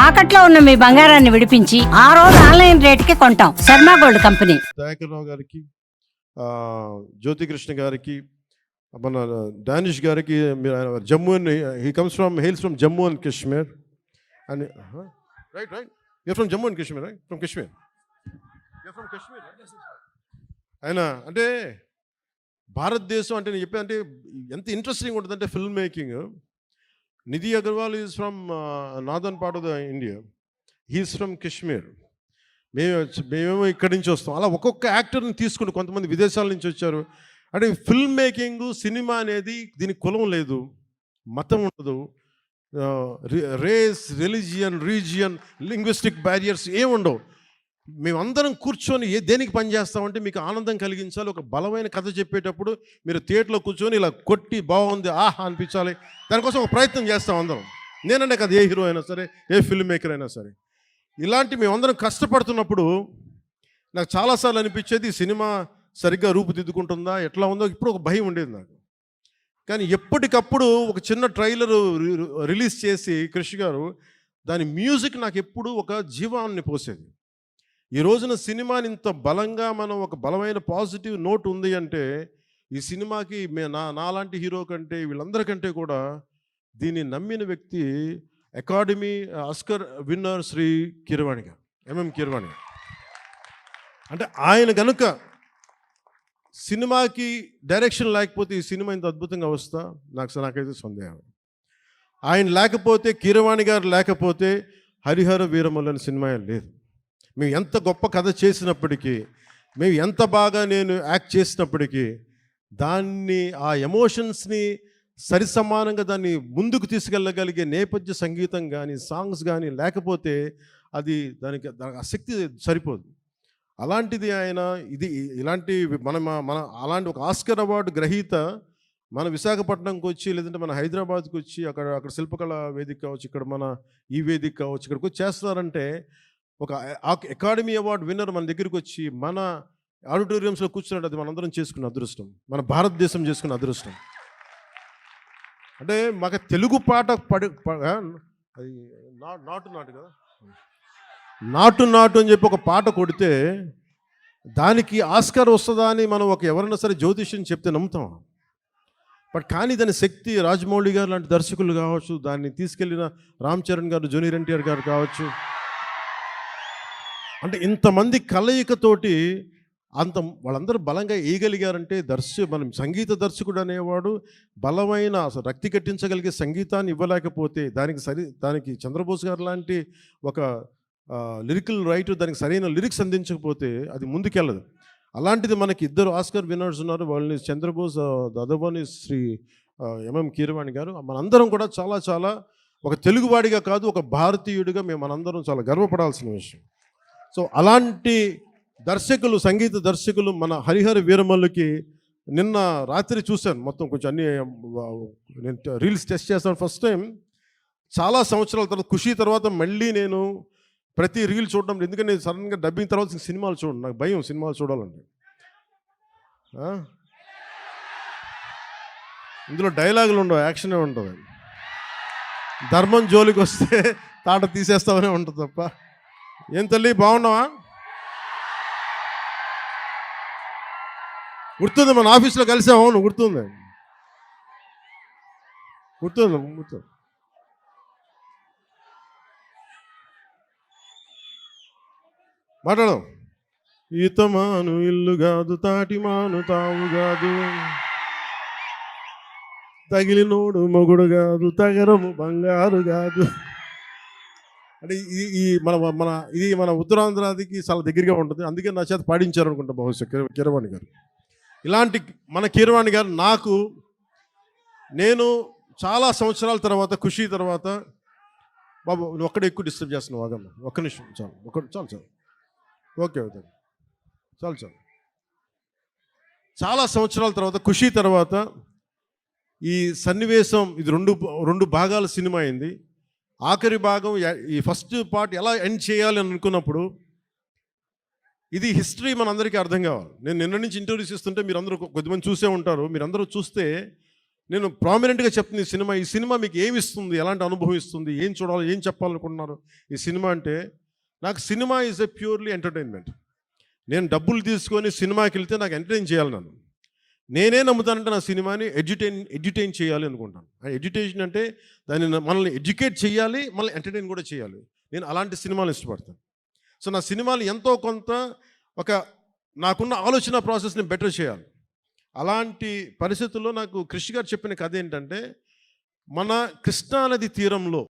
తాకట్లో ఉన్న మీ బంగారాన్ని విడిపించి ఆ రోజు ఆన్లైన్ రేటుకి కొంటాం. Sharma gold company. దయాకర్రావు గారికి, జ్యోతికృష్ణ గారికి, మన డానిష్ గారికి, Jammu and hails from Jammu and Kashmir అని right you're from Jammu and Kashmir right from Kashmir ఆయన అంటే భారతదేశం అంటే నేను చెప్పాను అంటే ఎంత ఇంట్రెస్టింగ్ ఉంటుందంటే film making. Nidhi Agarwal is from northern part of the India, he is from Kashmir. మేమేమో ఇక్కడి నుంచి వస్తాం. అలా ఒక్కొక్క యాక్టర్ని తీసుకుని కొంతమంది విదేశాల నుంచి వచ్చారు. అంటే ఫిల్మ్ మేకింగ్, సినిమా అనేది దీనికి కులం లేదు, మతం ఉండదు, race, religion, region, linguistic barriers ఏముండవు. మేమందరం కూర్చొని దేనికి పనిచేస్తామంటే మీకు ఆనందం కలిగించాలి. ఒక బలమైన కథ చెప్పేటప్పుడు మీరు థియేటర్లో కూర్చొని ఇలా కొట్టి బాగుంది ఆహా అనిపించాలి. దానికోసం ఒక ప్రయత్నం చేస్తాం అందరం. నేనంటే కదా ఏ హీరో అయినా సరే, ఏ ఫిల్మ్ మేకర్ అయినా సరే. ఇలాంటి మేమందరం కష్టపడుతున్నప్పుడు నాకు చాలాసార్లు అనిపించేది సినిమా సరిగ్గా రూపుదిద్దుకుంటుందా, ఎట్లా ఉందో ఇప్పుడు ఒక భయం ఉండేది నాకు. కానీ ఎప్పటికప్పుడు ఒక చిన్న ట్రైలర్ రిలీజ్ చేసి కృషి గారు దాని మ్యూజిక్ నాకు ఎప్పుడు ఒక జీవాన్ని పోసేది. ఈ రోజున సినిమాని ఇంత బలంగా మనం ఒక బలమైన పాజిటివ్ నోట్ ఉంది అంటే ఈ సినిమాకి నాలాంటి హీరో కంటే వీళ్ళందరికంటే కూడా దీన్ని నమ్మిన వ్యక్తి academy Oscar winner Shri Keeravani గారు, ఎంఎం కీరవాణి గారు. అంటే ఆయన కనుక సినిమాకి డైరెక్షన్ లేకపోతే ఈ సినిమా ఇంత అద్భుతంగా వస్తా నాకైతే సందేహం. ఆయన లేకపోతే, కీరవాణి గారు లేకపోతే హరిహర వీరమల్లు అనే సినిమా లేదు. మేము ఎంత గొప్ప కథ చేసినప్పటికీ, మేము ఎంత బాగా నేను యాక్ట్ చేసినప్పటికీ దాన్ని ఆ ఎమోషన్స్ని సరిసమానంగా దాన్ని ముందుకు తీసుకెళ్ళగలిగే నేపథ్య సంగీతం కానీ సాంగ్స్ కానీ లేకపోతే అది దానికి ఆ శక్తి సరిపోదు. అలాంటిది ఆయన ఇలాంటి మన అలాంటి ఒక ఆస్కర్ అవార్డు గ్రహీత మన విశాఖపట్నంకి వచ్చి, లేదంటే మన హైదరాబాద్కి వచ్చి అక్కడ శిల్పకళ వేదిక కావచ్చు, ఇక్కడ మన ఈ వేదిక కావచ్చు, ఇక్కడికి వచ్చి చేస్తున్నారంటే ఒక అకాడమీ అవార్డు విన్నర్ మన దగ్గరికి వచ్చి మన ఆడిటోరియంస్లో కూర్చున్నాడు. అది మనందరం చేసుకున్న అదృష్టం, మన భారతదేశం చేసుకున్న అదృష్టం. అంటే మాకు తెలుగు పాట అది నాటు కదా, నాటు అని చెప్పి ఒక పాట కొడితే దానికి ఆస్కార్ వస్తుందా అని మనం ఎవరైనా సరే జ్యోతిష్యం చెప్తే నమ్ముతాం. కానీ దాని శక్తి రాజమౌళి గారు లాంటి దర్శకులు కావచ్చు, దాన్ని తీసుకెళ్ళిన రామ్ చరణ్ గారు, జూనియర్ ఎన్టీఆర్ గారు కావచ్చు, అంటే ఇంతమంది కలయికతోటి వాళ్ళందరూ బలంగా వేయగలిగారంటే మనం సంగీత దర్శకుడు అనేవాడు బలమైన అసలు రక్తి కట్టించగలిగే సంగీతాన్ని ఇవ్వలేకపోతే దానికి చంద్రబోస్ గారు లాంటి ఒక లిరికల్ రైటర్ దానికి సరైన లిరిక్స్ అందించకపోతే అది ముందుకెళ్ళదు. అలాంటిది మనకి ఇద్దరు ఆస్కర్ విన్నర్స్ ఉన్నారు. వాళ్ళని చంద్రబోస్, దదబని శ్రీ ఎంఎం కీరవాణి గారు. మనందరం కూడా చాలా చాలా ఒక తెలుగువాడిగా కాదు, ఒక భారతీయుడిగా మనందరం చాలా గర్వపడాల్సిన విషయం. సో అలాంటి దర్శకులు, సంగీత దర్శకులు మన హరిహర వీరమల్లుకి నిన్న రాత్రి చూశాను మొత్తం. కొంచెం అన్ని నేను రీల్స్ టెస్ట్ చేస్తాను ఫస్ట్ టైం చాలా సంవత్సరాల తర్వాత. ఖుషి తర్వాత మళ్ళీ నేను ప్రతి రీల్ చూడడం, ఎందుకంటే నేను సడన్గా డబ్బింగ్ తర్వాత సినిమాలు చూడండి, నాకు భయం సినిమాలు చూడాలంటే. ఇందులో డైలాగులు ఉండవు, యాక్షనే ఉంటుంది. ధర్మం జోలికి వస్తే తాట తీసేస్తామనే ఉంటుంది తప్ప. ఏం తల్లి బాగున్నావా? గుర్తుంది, మన ఆఫీస్లో కలిసాము. అవును గుర్తుంది. మాట్లాడదాం. ఈతమాను ఇల్లు కాదు, తాటిమాను తావు కాదు, తగిలినోడు మొగుడు కాదు, తగరము బంగారు కాదు. అంటే ఇది మన ఉత్తరాంధ్రాదికి చాలా దగ్గరగా ఉంటుంది. అందుకే నా చేత పాడించారు అనుకుంటా బహుశా కీరవాణి గారు. ఇలాంటి మన కీరవాణి గారు నేను చాలా సంవత్సరాల తర్వాత, ఖుషి తర్వాత, బాబు నువ్వు ఒక్కడే ఎక్కువ డిస్టర్బ్ చేస్తున్నావు, ఆగమ్మ ఒక్క నిమిషం చాలు, చాలు ఓకే చాలు. చాలా సంవత్సరాల తర్వాత, ఖుషి తర్వాత ఈ సన్నివేశం, ఇది రెండు భాగాల సినిమా అయింది. ఆఖరి భాగం, ఈ ఫస్ట్ పార్ట్ ఎలా ఎండ్ చేయాలి అని అనుకున్నప్పుడు ఇది హిస్టరీ మనందరికీ అర్థం కావాలి. నేను నిన్న నుంచి ఇంటర్వ్యూస్ ఇస్తుంటే మీరందరూ కొద్దిమంది చూసే ఉంటారు. మీరందరూ చూస్తే నేను ప్రామినెంట్గా చెప్తుంది ఈ సినిమా మీకు ఏమి ఇస్తుంది, ఎలాంటి అనుభవం ఇస్తుంది, ఏం చూడాలి, ఏం చెప్పాలనుకుంటున్నారు ఈ సినిమా అంటే. నాకు cinema is a purely entertainment. నేను డబ్బులు తీసుకొని సినిమాకి వెళ్తే నాకు ఎంటర్టైన్ చేయాలి. నేనే నమ్ముతానంటే నా సినిమాని ఎడ్యుటైన్ చేయాలి అనుకుంటాను. ఎడ్యుటేషన్ అంటే దాన్ని మనల్ని ఎడ్యుకేట్ చేయాలి, మనల్ని ఎంటర్టైన్ కూడా చేయాలి. నేను అలాంటి సినిమాలు ఇష్టపడతాను. సో నా సినిమాలు ఎంతో కొంత ఒక నాకున్న ఆలోచన ప్రాసెస్ని బెటర్ చేయాలి. అలాంటి పరిస్థితుల్లో నాకు కృషి గారు చెప్పిన కథ ఏంటంటే, మన కృష్ణానది తీరంలో